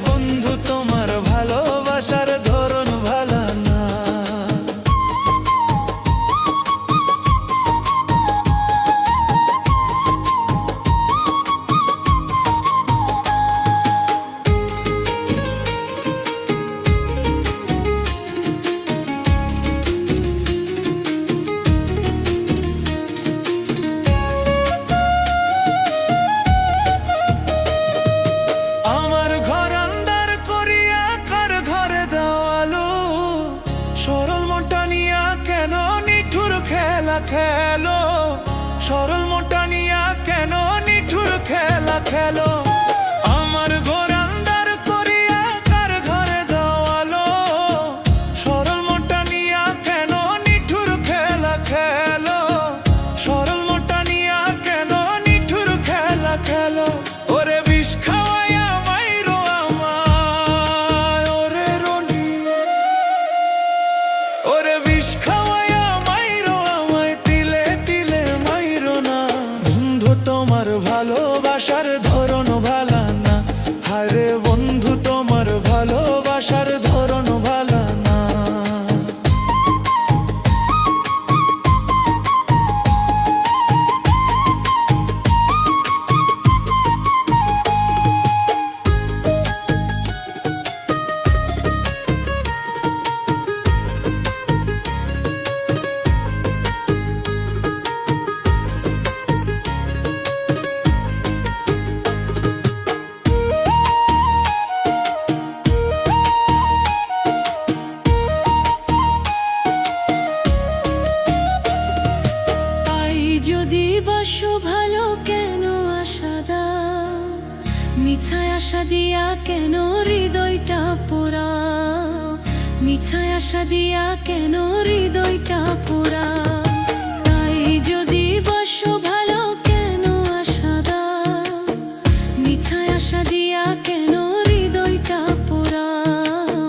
বন্ধু তোমার ভালোবাসার ধরন ভালো না। আমার ঘর আন্দার করিয়া কার ঘরে দেওয়ালো, সরল মনটা নিয়া কেন নিঠুর খেলা খেলো, সরল মনটা নিয়া কেন নিঠুর খেলা খেলো। আমার ঘর আন্দার করিয়া কার ঘরে দেওয়ালো, সরল মনটা নিয়া কেন নিঠুর খেলা খেলো, সরল মনটা নিয়া কেন নিঠুর খেলা খেলো। ওরে বিষ খাওয়াইয়া মাইরো আমায়, ওরে রনি, ওরে বিষ খাওয়াইয়া মাইরো আমায়, তিলে তিলে মাইরো না। বন্ধু তোমার ভালোবাসার ধরন ভালো না, হায়রে বন্ধু তোমার ভালোবাসার ধরন ভালো না। তাই যদি বাসো ভালো কেন আশা দাও, মিছায় আশা দিয়া কেন হৃদয়টা পোড়াও, মিছায় আশা দিয়া কেন হৃদয়টা পোড়াও। তাই যদি বাসো ভালো কেন আশা দাও, মিছায় আশা দিয়া কেন হৃদয়টা পোড়াও,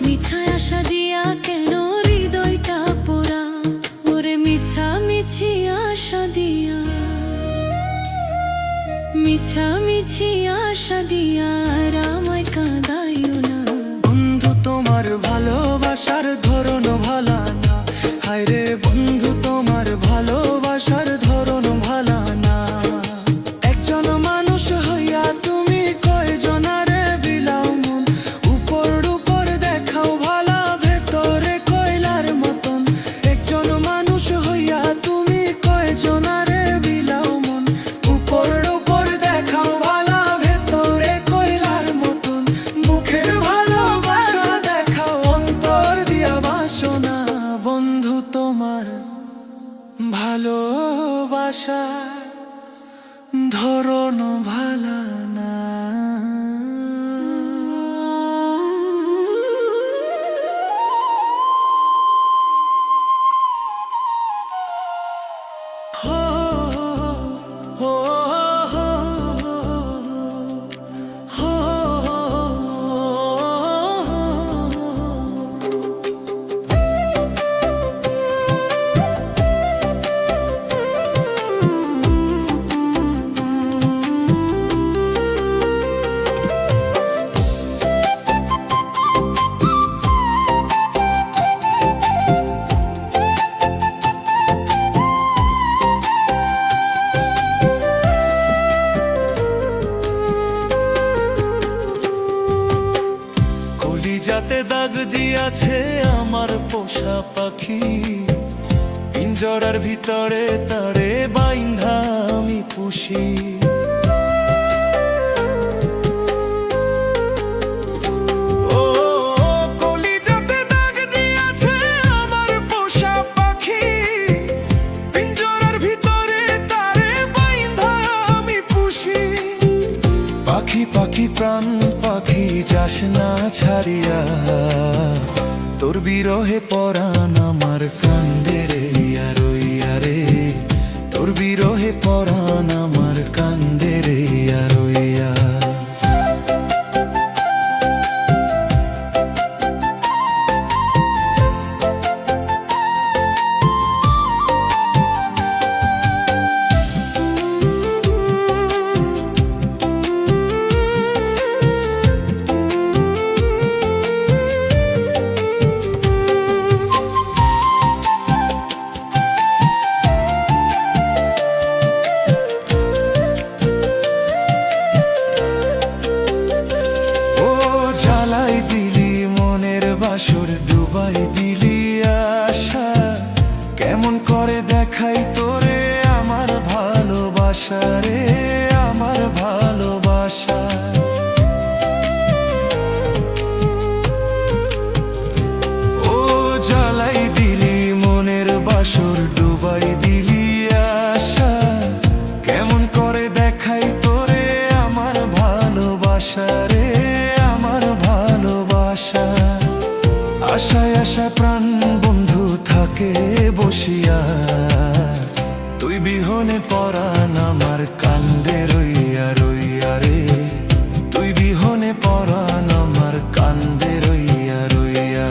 মিছায় আশা দিয়া কেন হৃদয়টা পোড়াও। ওরে মিছামিছি আশা দিয়া, মিছামিছি আশা দিয়া আর আমায় কাঁদাইও না। বন্ধু তোমার ভালোবাসার ধরন ভালো না, হায়রে বন্ধু তোমার ভালোবাসার ধরন ভালো না। একজন মানুষ হইয়া তুমি কয়জনারে বিলাও মন, উপর উপর দেখাও ভালা ভেতরে কয়লার মতন। একজন মানুষ হইয়া তুমি কয়জনারে বিলাও মন, উপর উপর দেখাও ভালা ভেতরে কয়লার মতন। মুখের ভালোবাসা দেখাও অন্তর দিয়া বাসনা। বন্ধু তোমার ভালোবাসা ধরন ভালো না। হো হো হো হো কলিজাতে দাগ দিয়াছে আমার পোষা পাখি, পিঞ্জরার ভিতরে তারে বাইন্ধা আমি পুষি। ও কলিজাতে দাগ দিয়াছে আমার পোষা পাখি, পিঞ্জরার ভিতরে তারে বাইন্ধা আমি পুষি। পাখি পাখি প্রাণ পাখি যাস না ছাড়িয়া, তোর বিরহে পরাণ আমার কান্দে রে আরইয়া রে, তোর বিরহে পরাণ আমার কান্দে রে আরইয়া। বাসর ডুবাই দিলি আশা, কেমন করে দেখাই তোরে আমার ভালোবাসা রে, আমার ভালোবাসা। ও জ্বালাই দিলি মনের বাসর ডুবাই দিলি আশা, কেমন করে দেখাই তোরে আমার ভালোবাসা রে, আমার ভালোবাসা। আশায় আশায় প্রাণ বন্ধু থাকে বসিয়া, তুই বিহনে পরাণ আমার কান্দে রইয়া রইয়া রে, তুই বিহনে পরাণ আমার কান্দে রইয়া রইয়া।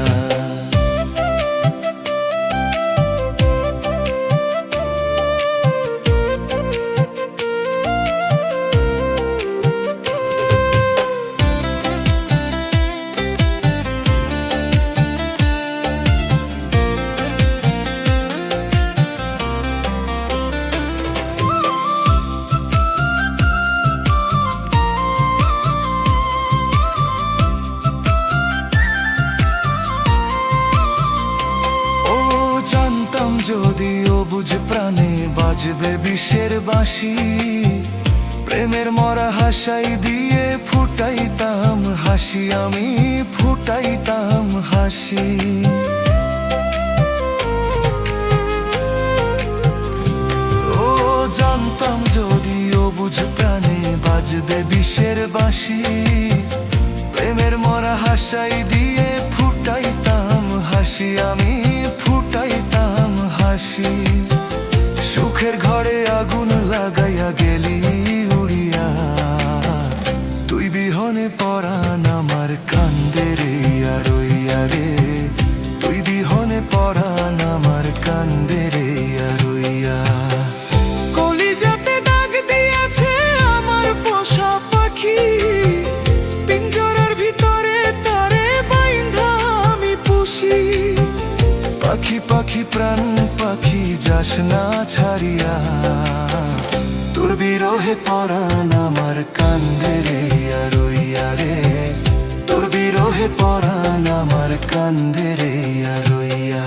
যদিও বুঝ প্রাণে বাজবে বিষের বাঁশি, প্রেমের মরা হাসাই দিয়ে ফুটাইতাম হাসি, আমি ফুটাইতাম হাসি। ও জানতাম যদিও বুঝ প্রাণে বাজবে বিষের বাঁশি, প্রেমের মরা হাসাই দিয়ে ফুটাইতাম হাসি, আমি ফুটাইতাম হাসি। সুখের ঘরে আগুন লাগাইয়া গেলি উড়িয়া, তুই বিহনে পরাণ আমার কান্দে রইয়া রইয়া রে, তুই বিহনে পরাণ আমার কান্দে রইয়া রইয়া। কলিজাতে দাগ দিয়েছে আমার পোষা পাখি, পিঞ্জরার ভিতরে তারে বাইন্ধা আমি পুষি। পাখি পাখি প্রাণ পাখি যাস না ছাড়িয়া, তোর বিরহে পরাণ আমার কান্দে রইয়া রইয়া রে, তোর বিরহে পরাণ আমার কান্দে রইয়া রইয়া।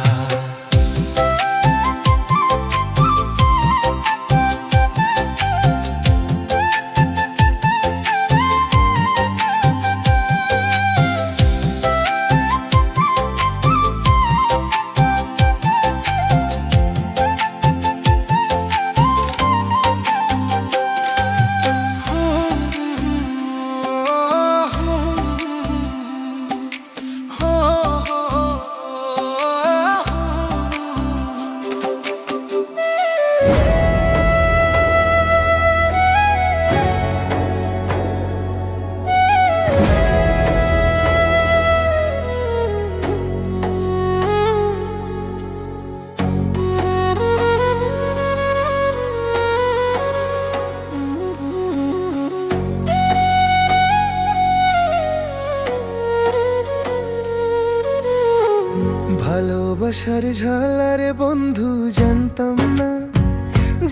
ভালোবাসার ঝালারে বন্ধু জানতাম না,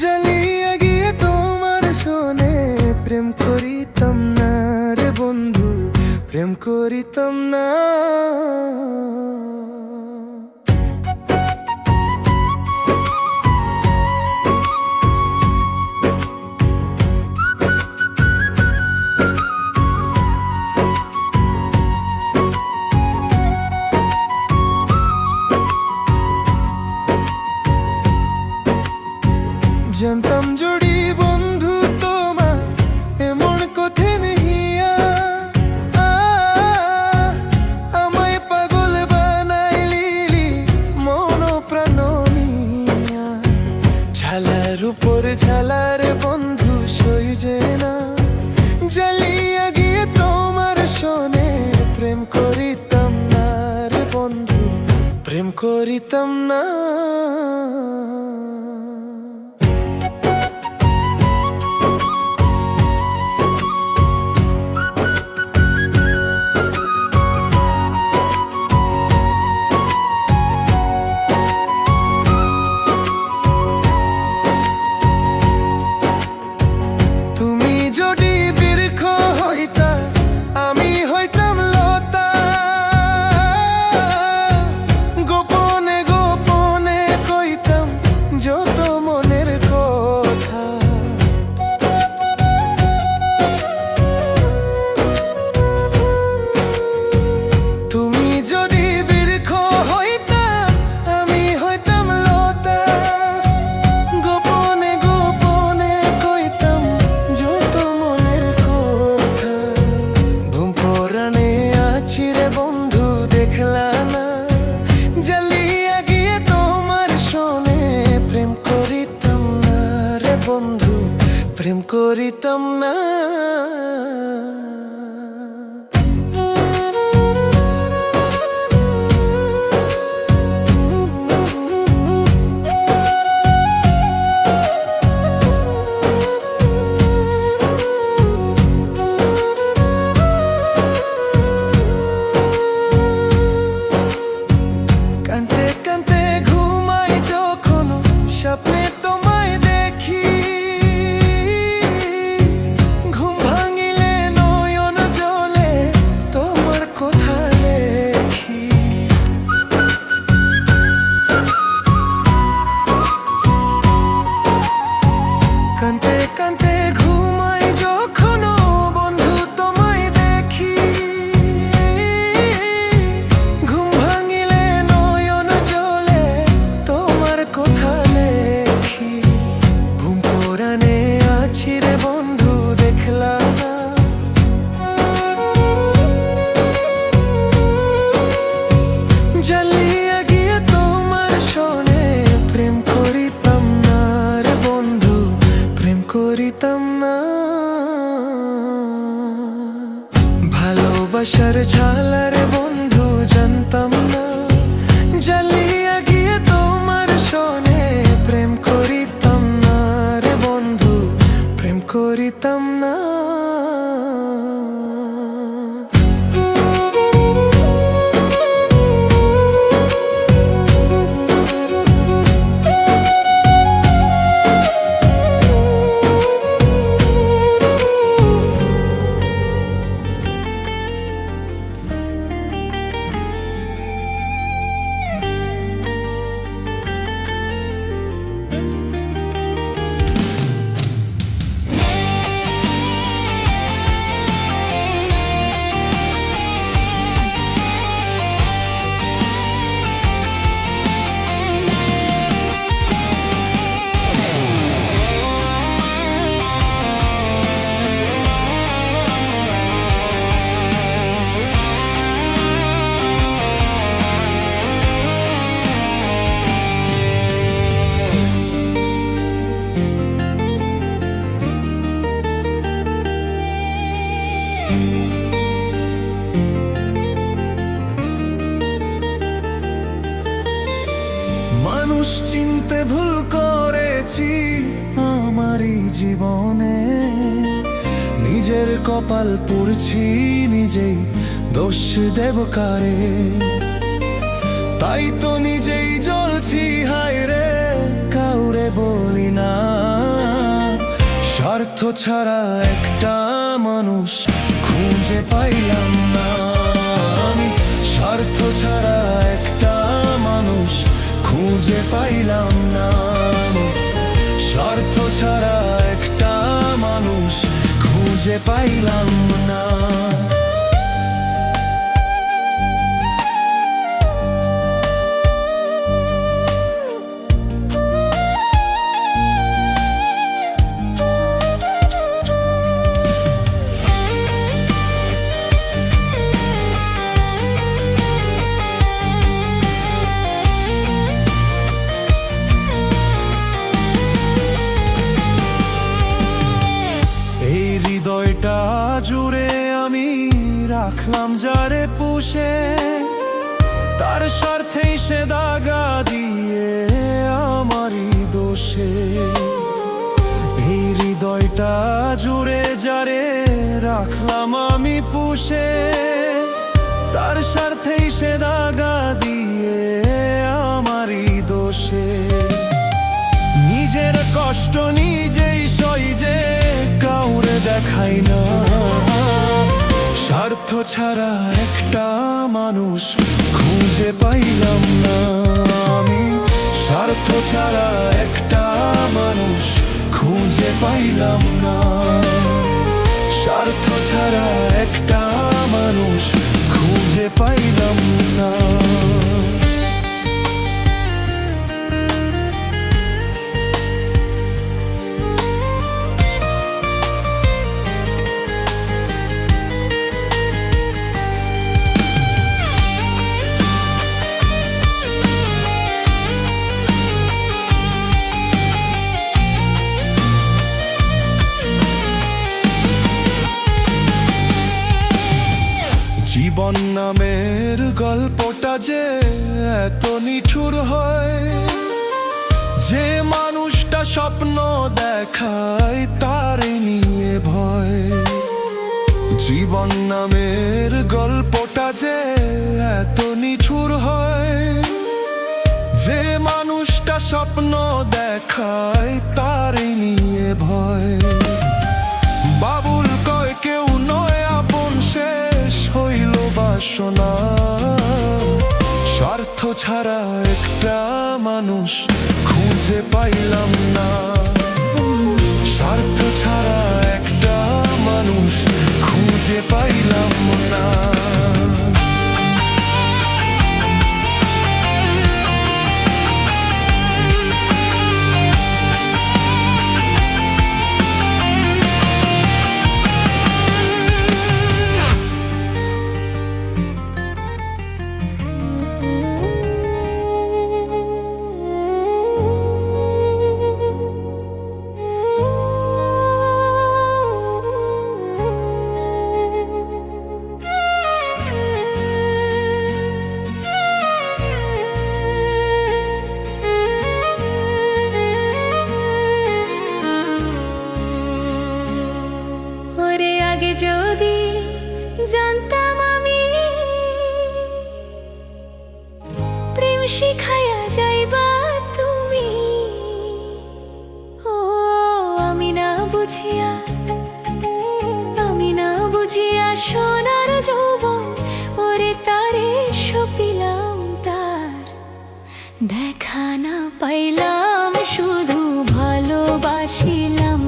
জ্বালিয়ে গিয়ে তোমার শোনে প্রেম করিতাম না রে বন্ধু, প্রেম করিতাম না। জানতাম জড়ি বন্ধু তোমার এমন কঠিন হিয়া, আমায় পাগল বানাইলি মন প্রাণ নিয়া। ঝালার উপর ঝালার বন্ধু সইজে না, জ্বালিয়া গিয়ে তোমার শোনে প্রেম করিতাম না রে বন্ধু, প্রেম করিতাম না। বন্ধু দেখলা না, জ্বালিয়া গিয়ে তোমার শোনে প্রেম করিতাম না রে বন্ধু, প্রেম করিতাম না। কানতে কানতে ঘুমাই যখন স্বপ্নে তোমায় দেখি, ঘুম ভাঙিলে নয়ন জলে তোমার কথা লেখি। কানতে কানতে ঘুমাই যখন বন্ধু তোমায় দেখি, ঘুম ভাঙিলে নয়ন জলে তোমার কথা লেখি। ঘুম পরাণে আছি রে বন্ধু দেখলা না, জ্বালিয়া গিয়ে তোমার শোনে প্রেম করিতাম না রে বন্ধু, প্রেম করিতাম না। ভালোবাসার ঝালা রে বন্ধু জানতাম না, জ্বালিয়া গিয়ে তোমার শোনে প্রেম করিতাম না রে বন্ধু, প্রেম করিতাম না। মানুষ চিনতে ভুল করেছি আমারই জীবনে, নিজের কপাল পুড়ছি নিজেই, দোষ দেব কারে? তাই তো নিজেই জ্বলছি হায় রে, কাউরে বলি না। স্বার্থ ছাড়া একটা মানুষ খুঁজে পাইলাম না আমি, স্বার্থ ছাড়া একটা মানুষ খুঁজে পাইলাম না। স্বার্থ ছাড়া একটা মানুষ খুঁজে পাইলাম না। হৃদয়টা জুড়ে আমি রাখলাম যারে পুষে, তার স্বার্থেই সে দাগা দিয়ে আমারই দোষে। এই হৃদয়টা জুড়ে যারে রাখলাম আমি পুষে, তার স্বার্থেই সে দাগা দিয়ে আমারই দোষে। নিজের কষ্ট নিজেই সই যে কাউরে দেখাই না, স্বার্থ ছাড়া একটা মানুষ খুঁজে পাইলাম না আমি, স্বার্থ ছাড়া একটা মানুষ খুঁজে পাইলাম না। স্বার্থ ছাড়া একটা মানুষ খুঁজে পাইলাম না। জীবন নামের গল্পটা যে এত নিঠুর হয়, যে মানুষটা স্বপ্ন দেখায় তারই নিয়ে ভয়। জীবন নামের গল্পটা যে এত নিঠুর হয়, যে মানুষটা স্বপ্ন দেখায় তারই নিয়ে ভয়। বাবুল কয় কেউ নয় আপন, শেষ হইল বাসনা। স্বার্থ ছাড়া একটা মানুষ খুঁজে পাইলাম না, স্বার্থ ছাড়া একটা মানুষ খুঁজে পাইলাম না। আগে যদি জানতাম আমি প্রেম শিখাইয়া যাইবা তুমি, ও আমি না বুঝিয়া সোনার যৌবন ওরে তারে সপিলাম, তার দেখা না পাইলাম শুধু ভালোবাসিলাম,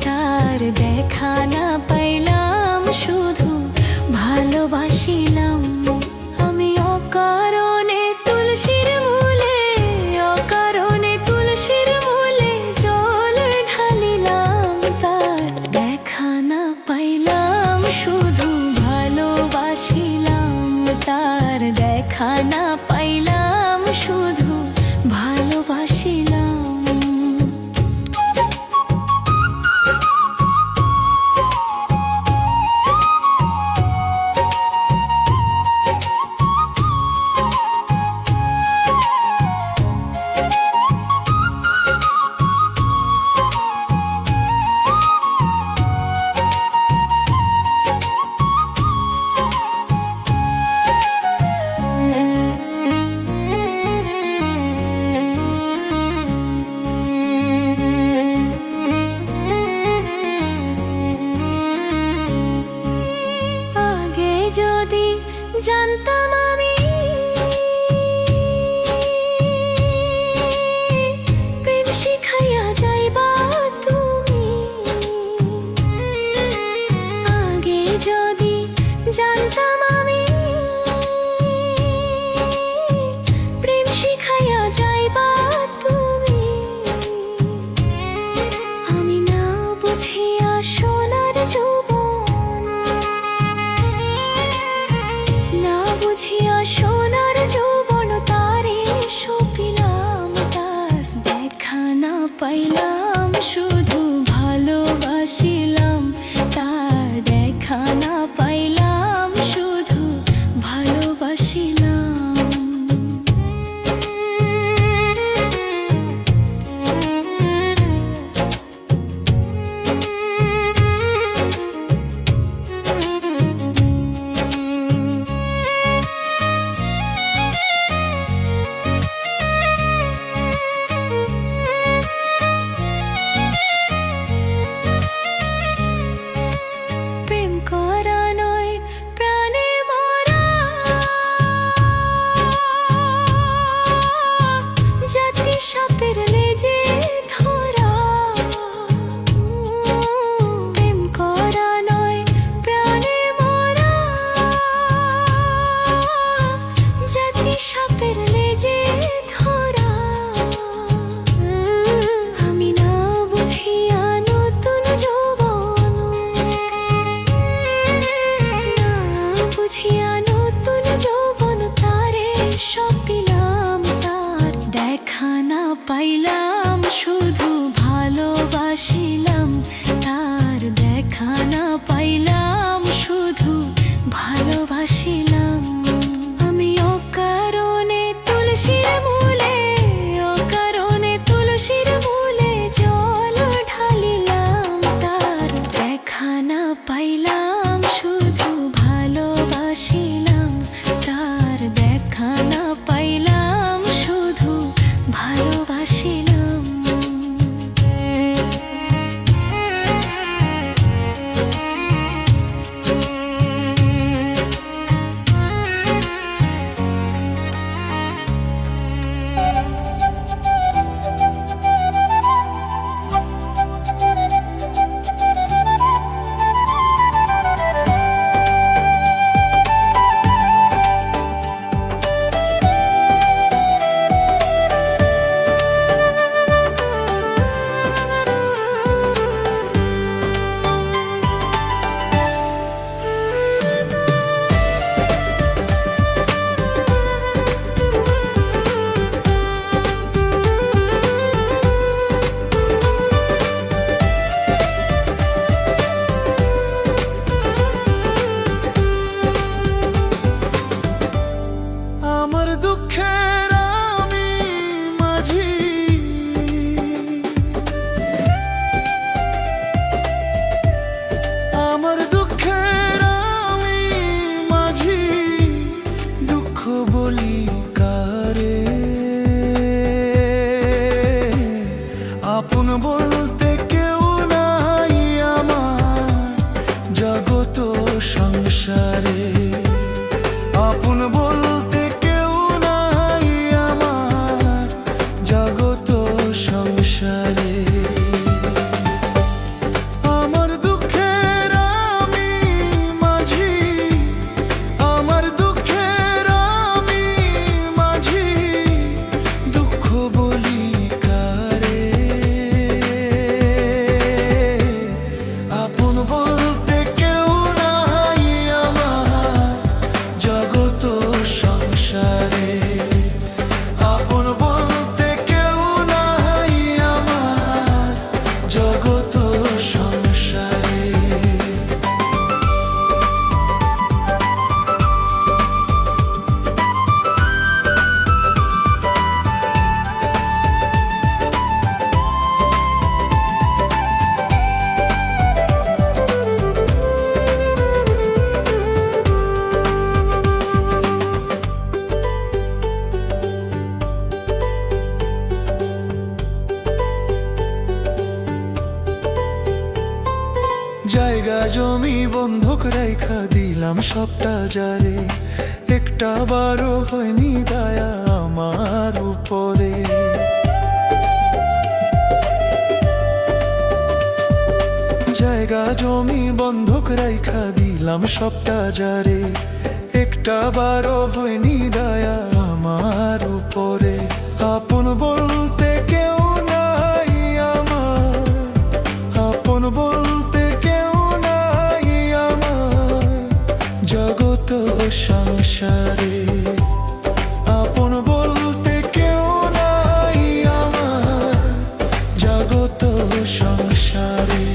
তার দেখা না পাইলাম শুধু ভালোবাসিলাম। আমি অকারণে তুলসীর মূলে, অকারণে তুলসীর মূলে জল ঢালিলাম, তার দেখা না পাইলাম শুধু ভালোবাসিলাম, তার দেখা না পাইলাম শুধু ভালোবাসিলাম। যদি জানতাম আমি প্রেম শিখাইয়া যাইবা তুমি, আগে যদি জানতাম আমি প্রেম শিখাইয়া যাইবা তুমি, আমি না বুঝিয়া সোনার যৌবন, না বুঝিয়া সোনার যৌবন তারে সপিলাম, তার দেখা না পাইলাম শুধু ভালোবাসিলাম, তার দেখা না পাইলাম শুধু ভালোবাসিলাম। প্রেম করা নয় প্রাণে মরা, জমি বন্ধক রাইখা দিলাম সবটা যারে, একটা বারও হয়নি দয়া আমার উপরে। জায়গা জমি বন্ধক রাইখা দিলাম সবটা যারে, একটা বারও হয়নি দয়া আমার উপরে। আপন বলতে কেউ নাই আমার, আপন বলতে কেউ নাই আমার জগত সংসারে। আপন বলতে কেউ নাই আমার জগত সংসারে।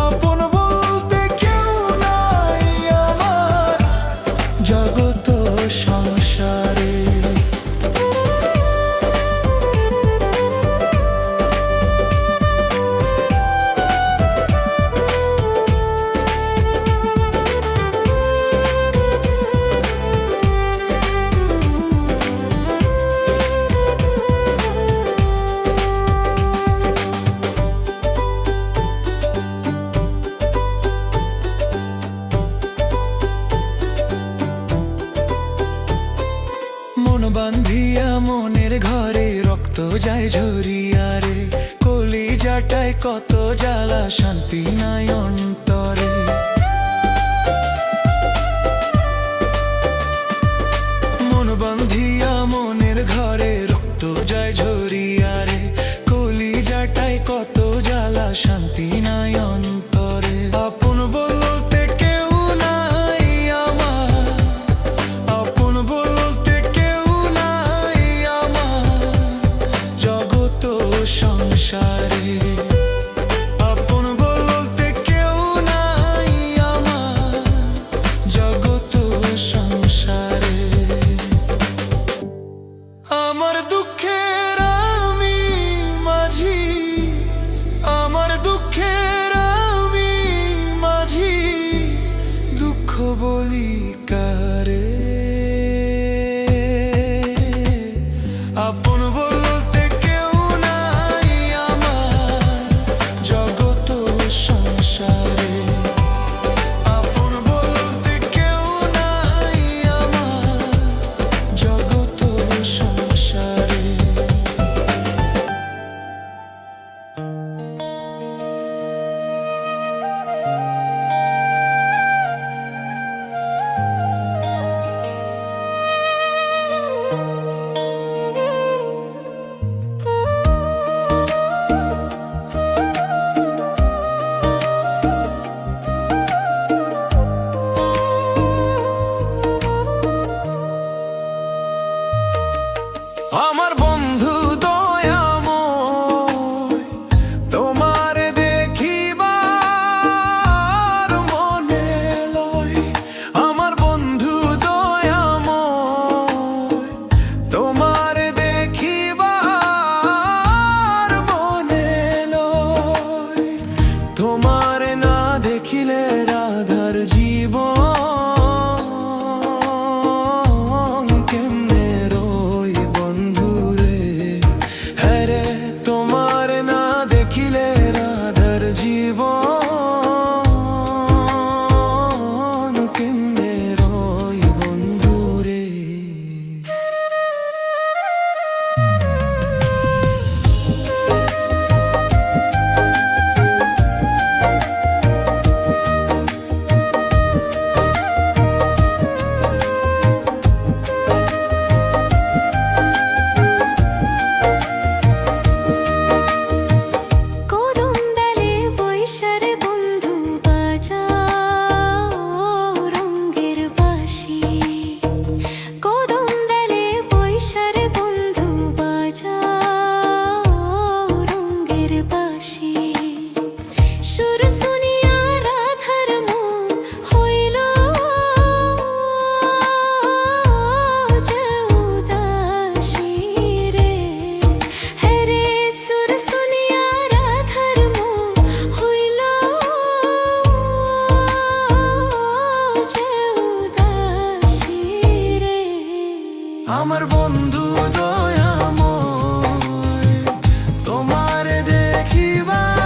আপন বলতে কেউ নাই আমার জগত সংসারে। মন বান্ধিয়া মনের ঘরে রক্ত যায় ঝরিয়া রে, কলিজাটায় কত জ্বালা শান্তি নাই অন্তরে। মন বান্ধিয়া মনের ঘরে রক্ত যায় ঝরিয়া রে, কলিজাটায় কত জ্বালা শান্তি নাই অন্তরে। আপন বলতে কেউ নাই আমার, আপন বলতে কেউ নাই আমার জগত সংসারে। আপন বলতে কেউ নাই আমার জগত সংসারে। আমার দুঃখের আমি মাঝি, আমার দুঃখের আমি মাঝি, দুঃখ বলি কারে। আপন বলতে কেউ নাই আমার জগত সংসারে। আপন বলতে কেউ নাই আমার জগত সংসারে। আমার বন্ধু দয়াময়, তোমার দেখিবার মনে লয়। আমার বন্ধু দয়াময়, তোমার দেখিবার মনে লয়। তোমার না দেখিলে রাধার জীবন কেমনে রই বন্ধু রে। হ্যাঁ রে, তোমার না দেখিলে রাধার জীবন কেমনে রই বন্ধু রে। কদম ডালে বৈশারে বন্ধু বাজাও রঙের বাঁশি। কদম ডালে বৈশারে বন্ধু বাজাও রঙের বাঁশি। সুর শুনিয়া রাধার মন হইল যে উদাসী রে। হ্যাঁ রে, সুর শুনিয়া রাধার মন হইল যে উদাসী রে। আমার বন্ধু দয়াময়, তোমার দেখিবার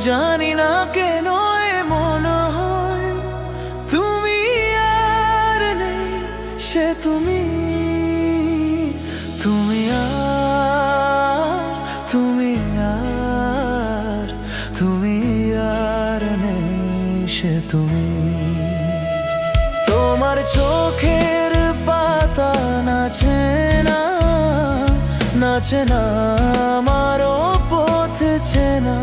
জানি না কেন এমন হয়, তুমি আর নেই সে তুমি, তুমি আর নেই সে তুমি। তোমার চোখের পাতা নাচে না, নাচে না আমারও পথ চেনা।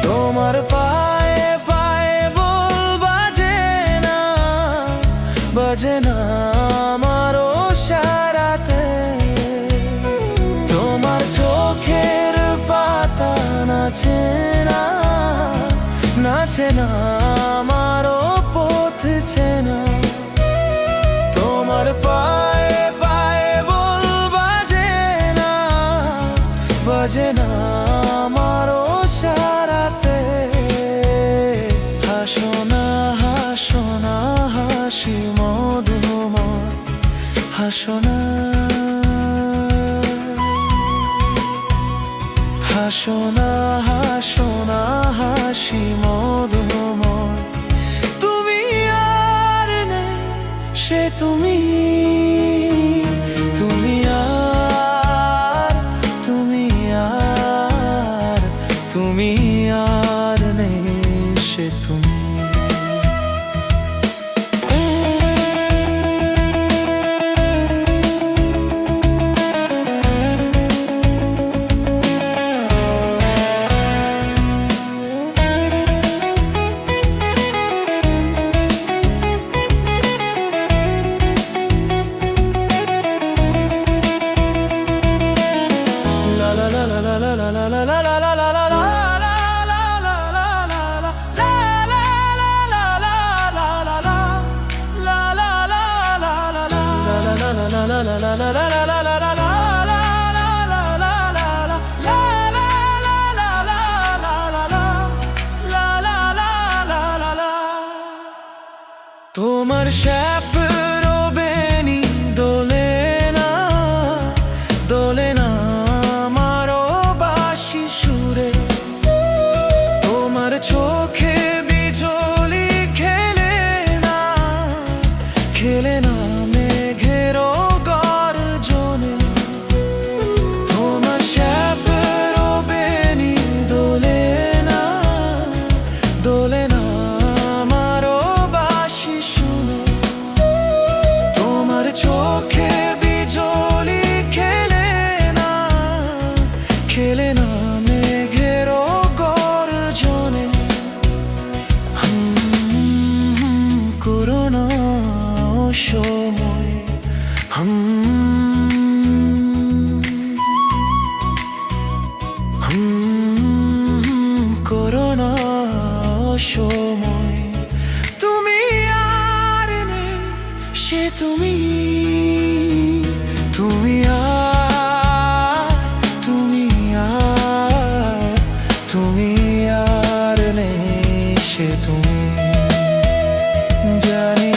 তোমার পায়ে পায়ে বল বাজে না, বাজে না আমারও সারাতে। তোমার চোখের পাতা নাচে না, নাচে না আমারও পথ চেনা। তোমার পায়ে পায়ে বল বাজে না, বাজে না আমারও সারাতে। হাসো না হাসো না হাসি মধুময়, হাসো না হাসো না হাসো না হাসি মধুময়। তুমি আর নেই সে তুমি, তুমি আর নেই সে তুমি। তোমার শ্যাপের বেনি দোলে না, দোলে না আমারও বাঁশি সুরে। তোমার চোখে বিজলি খেলে না, খেলে না মেঘেরও গর্জনে। তোমার শ্যাপের বেনি দোলে না, দোলে না আমারও বাঁশি শুনে। তোমার চোখে বিজলি খেলে না, খেলে না মেঘেরও গর্জনে। করোনা সময় করোনা সময়। তুমি আর নেই সে তুমি, তুমি আর নেই সে তুমি। জানি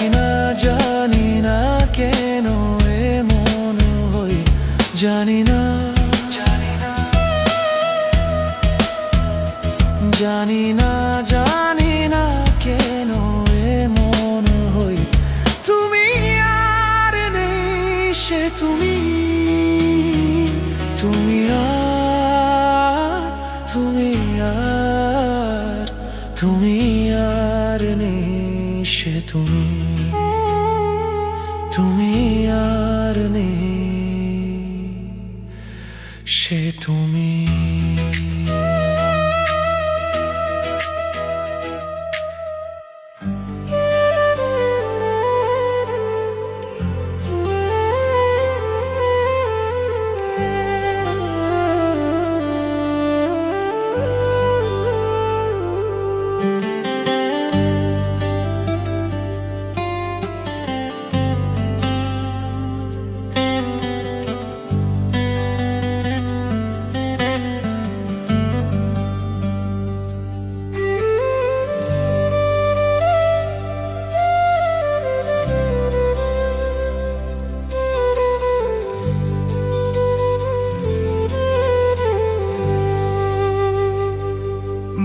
না কেন এমন হই, জানি না কেন এমন হই। তুমি আর নেই সে তুমি, তুমি আর নেই সে তুমি, তুমি আর নেই সে তুমি।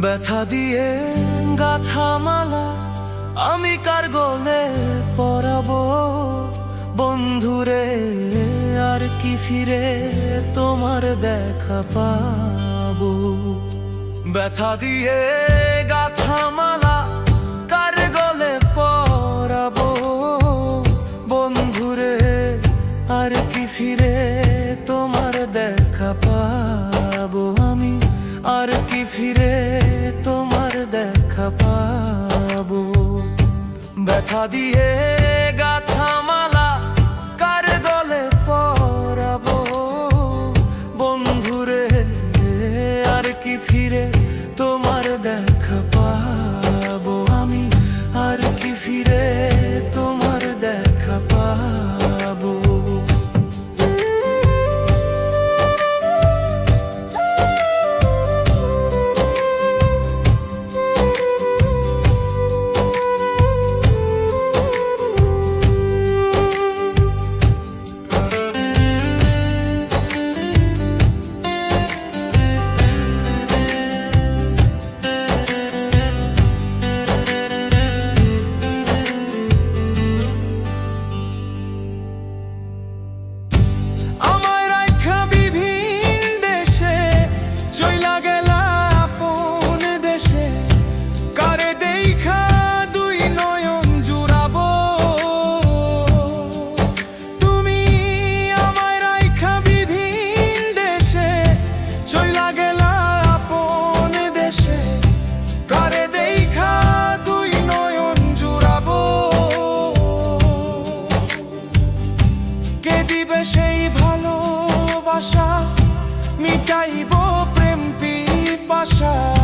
ব্যথা দিয়ে গাথা মালা আমি কার গলে পরাবো বন্ধুরে, আর কি ফিরে তোমার দেখা পাবো। ব্যথা দিয়ে গাথা মালা কার গলে পরাবো বন্ধুরে, আর কি ফিরে তোমার দেখা পাবো আমি, আর কি ফিরে তোমার দেখা পাবো। ব্যথা দিয়ে গাথা মালা কার গলে পরাবো বন্ধুরে, আর কি ফিরে তোমার দেখা পাবো আমি, আর কি ফিরে তোমার দেখা পাবো। সেই ভালোবাসা মিটাইব প্রেম পিপাসা।